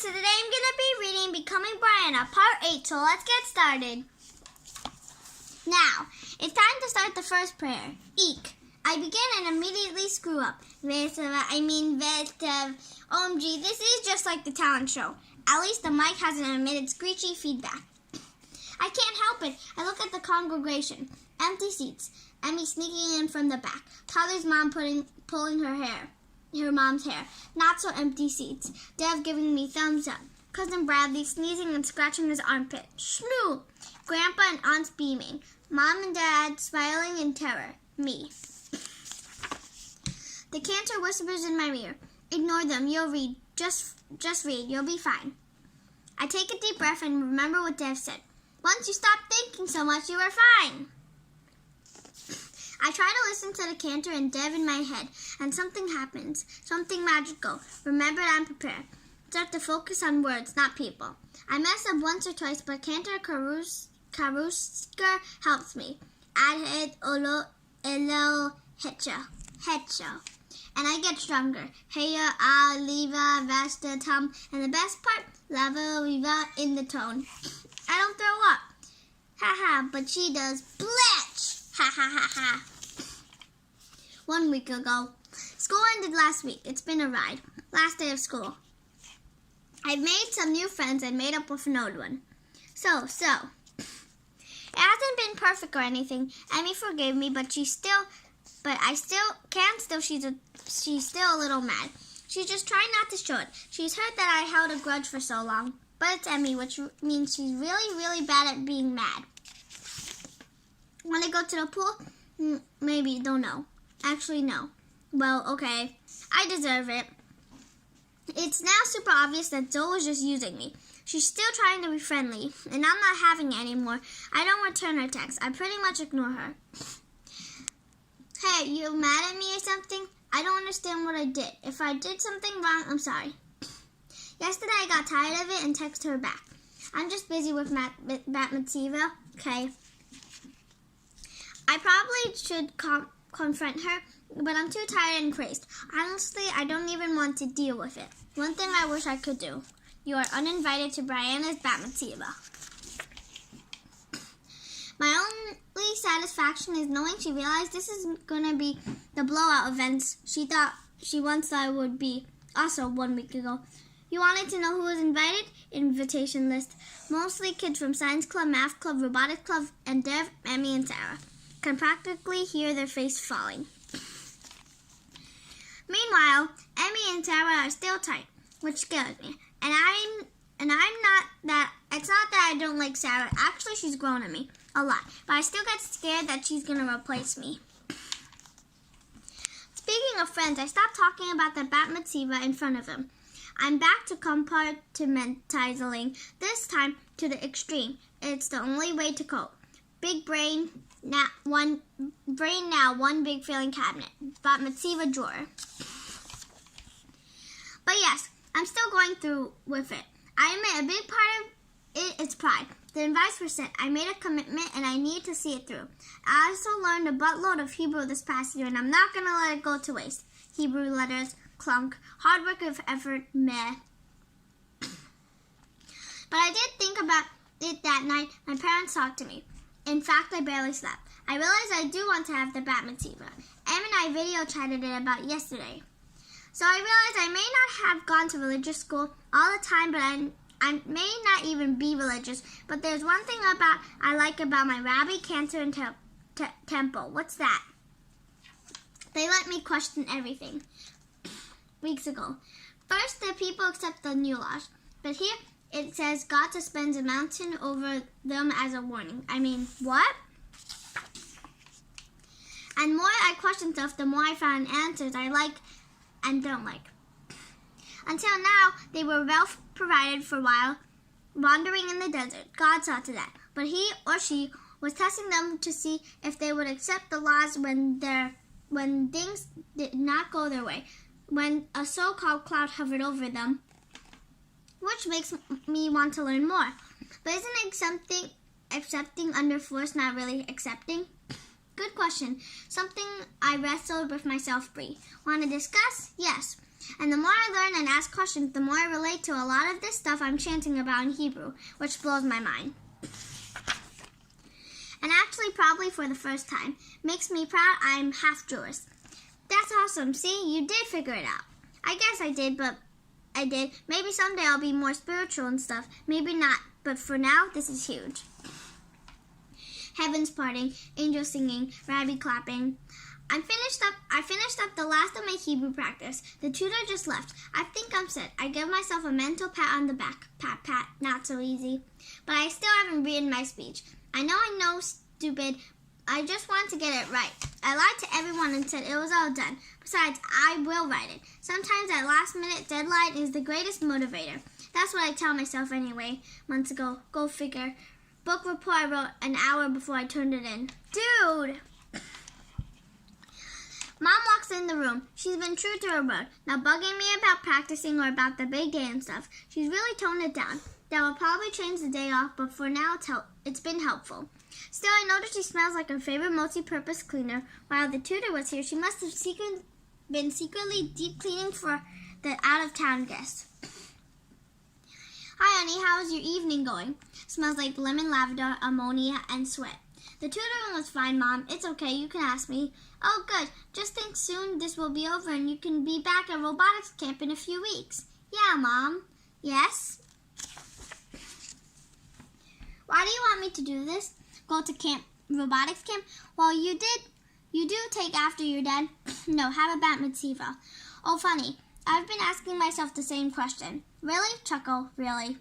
so today I'm going to be reading Becoming Brianna, Part 8, so let's get started. Now, it's time to start the first prayer. Eek. I begin and immediately screw up. OMG, this is just like the talent show. At least the mic hasn't emitted screechy feedback. I can't help it. I look at the congregation. Empty seats. Emmy sneaking in from the back. Tyler's mom pulling her mom's hair. Not so empty seats. Dev giving me thumbs up. Cousin Bradley sneezing and scratching his armpit. Shmoo! Grandpa and aunts beaming. Mom and Dad smiling in terror. Me. The cantor whispers in my ear. Ignore them. You'll read. Just read. You'll be fine. I take a deep breath and remember what Dev said. Once you stop thinking so much, you are fine. I try to listen to the cantor and Dev in my head, and something happens. Something magical. Remember, I'm prepared. Start to focus on words, not people. I mess up once or twice, but Cantor Karuska helps me. Adhead olo elo hecha. And I get stronger. Heya, liva, vasta, tum, and the best part, lava, viva, in the tone. I don't throw up. Ha, but she does. Bletch! Ha. 1 week ago. School ended last week. It's been a ride. Last day of school. I've made some new friends and made up with an old one. So. It hasn't been perfect or anything. Emmy forgave me, but she's still a little mad. She's just trying not to show it. She's heard that I held a grudge for so long. But it's Emmy, which means she's really, really bad at being mad. Want to go to the pool? Maybe, don't know. Actually, no. Well, okay. I deserve it. It's now super obvious that Zoe is just using me. She's still trying to be friendly, and I'm not having it anymore. I don't return her texts. I pretty much ignore her. Hey, you mad at me or something? I don't understand what I did. If I did something wrong, I'm sorry. Yesterday, I got tired of it and texted her back. I'm just busy with Bat Mitzvah, okay? I probably should confront her, but I'm too tired and crazed. Honestly, I don't even want to deal with it. One thing I wish I could do. You are uninvited to Brianna's Bat Mitzvah. My only satisfaction is knowing she realized this is going to be the blowout events she once thought it would be. Also, 1 week ago. You wanted to know who was invited? Invitation list. Mostly kids from Science Club, Math Club, Robotics Club, and Dev, Emmy, and Sarah. Can practically hear their face falling. Meanwhile, Emmy and Sarah are still tight, which scares me. And I'm not that. It's not that I don't like Sarah. Actually, she's grown on me a lot, but I still get scared that she's gonna replace me. Speaking of friends, I stopped talking about the Bat Mitzvah in front of them. I'm back to compartmentalizing, this time to the extreme. It's the only way to cope. Big brain, one big failing cabinet. Bat Mitzvah drawer. But yes, I'm still going through with it. I admit a big part of it is pride. The invites were sent. I made a commitment and I need to see it through. I also learned a buttload of Hebrew this past year and I'm not going to let it go to waste. Hebrew letters, clunk, hard work of effort, meh. But I did think about it that night. My parents talked to me. In fact, I barely slept. I realized I do want to have the Bat Mitzvah. Em and I video chatted it about yesterday. So I realized I may not have gone to religious school all the time, but I may not even be religious. But there's one thing I like about my rabbi, cantor, and temple. What's that? They let me question everything. Weeks ago. First, the people accept the new laws. But here, it says God suspends a mountain over them as a warning. I mean, what? And the more I questioned stuff, the more I found answers I like and don't like. Until now, they were well provided for a while, wandering in the desert. God saw to that. But he or she was testing them to see if they would accept the laws when things did not go their way, when a so-called cloud hovered over them, which makes me want to learn more. But isn't accepting under force not really accepting? Good question. Something I wrestled with myself, Bree. Want to discuss? Yes. And the more I learn and ask questions, the more I relate to a lot of this stuff I'm chanting about in Hebrew, which blows my mind. And actually, probably for the first time. Makes me proud I'm half Jewish. That's awesome. See, you did figure it out. I guess I did, but I did. Maybe someday I'll be more spiritual and stuff. Maybe not, but for now, this is huge. Heavens parting, angels singing, rabbi clapping. I finished up the last of my Hebrew practice. The tutor just left. I think I'm set. I give myself a mental pat on the back. Pat, pat, not so easy. But I still haven't written my speech. I know, stupid. I just want to get it right. I lied to everyone and said it was all done. Besides, I will write it. Sometimes that last-minute deadline is the greatest motivator. That's what I tell myself anyway, months ago. Go figure. Book report I wrote an hour before I turned it in. Dude! Mom walks in the room. She's been true to her word, not bugging me about practicing or about the big day and stuff. She's really toned it down. That will probably change the day off, but for now it's been helpful. Still, I noticed she smells like her favorite multi-purpose cleaner. While the tutor was here, she must have been secretly deep cleaning for the out-of-town guests. Hi, honey. How's your evening going? Smells like lemon, lavender, ammonia, and sweat. The tutoring was fine, Mom. It's okay. You can ask me. Oh, good. Just think soon this will be over and you can be back at robotics camp in a few weeks. Yeah, Mom. Yes? Why do you want me to do this? Go to camp, robotics camp? Well, you do take after your dad. No, have a bat mitzvah. Oh, funny. I've been asking myself the same question. Really? Chuckle, really?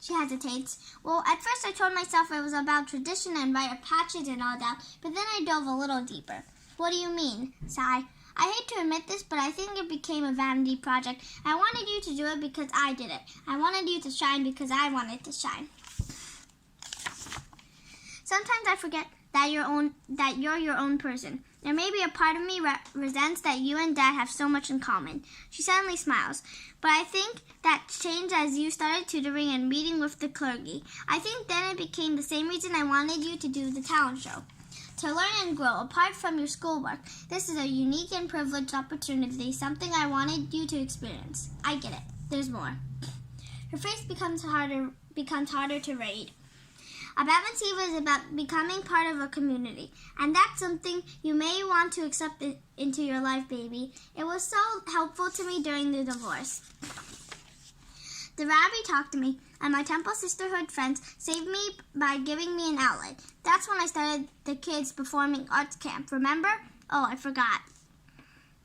She hesitates. Well, at first I told myself it was about tradition and rite of passage and all that, but then I dove a little deeper. What do you mean? Sigh. I hate to admit this, but I think it became a vanity project. I wanted you to do it because I did it. I wanted you to shine because I wanted to shine. Sometimes I forget that you're your own person. There may be a part of me resents that you and Dad have so much in common. She suddenly smiles. But I think that changed as you started tutoring and meeting with the clergy. I think then it became the same reason I wanted you to do the talent show. To learn and grow, apart from your schoolwork. This is a unique and privileged opportunity, something I wanted you to experience. I get it. There's more. Her face becomes harder to read. A bat mitzvah is about becoming part of a community, and that's something you may want to accept into your life, baby. It was so helpful to me during the divorce. The rabbi talked to me, and my Temple Sisterhood friends saved me by giving me an outlet. That's when I started the kids' performing arts camp, remember? Oh, I forgot.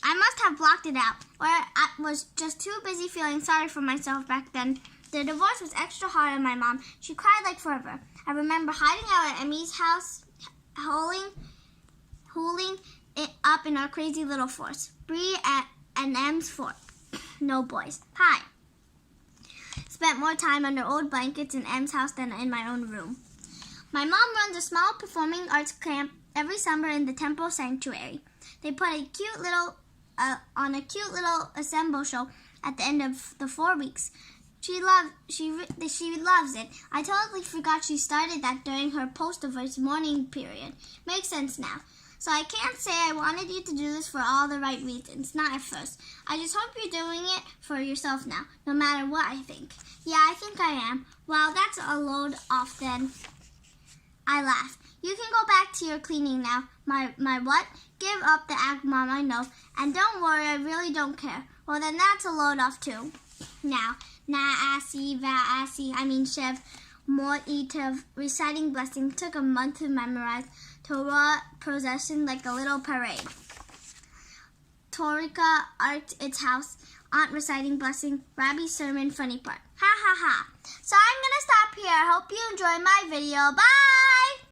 I must have blocked it out, or I was just too busy feeling sorry for myself back then. The divorce was extra hard on my mom. She cried like forever. I remember hiding out at Emmy's house, holding it up in our crazy little force. Bree and Em's fort. No boys. Hi. Spent more time under old blankets in Em's house than in my own room. My mom runs a small performing arts camp every summer in the temple sanctuary. They put a cute little assemble show at the end of the 4 weeks. She loves it. I totally forgot she started that during her post-divorce mourning period. Makes sense now. So I can't say I wanted you to do this for all the right reasons, not at first. I just hope you're doing it for yourself now, no matter what I think. Yeah, I think I am. Well, that's a load off then. I laughed. You can go back to your cleaning now. My what? Give up the act, Mom, I know. And don't worry, I really don't care. Well, then that's a load off too. Now, Na'asi, Va'asi, Shev, Mo'itav, reciting blessing took a month to memorize. Torah procession like a little parade. Torika, art, its house. Aunt reciting blessing. Rabbi's sermon, funny part. Ha ha ha. So I'm going to stop here. I hope you enjoyed my video. Bye!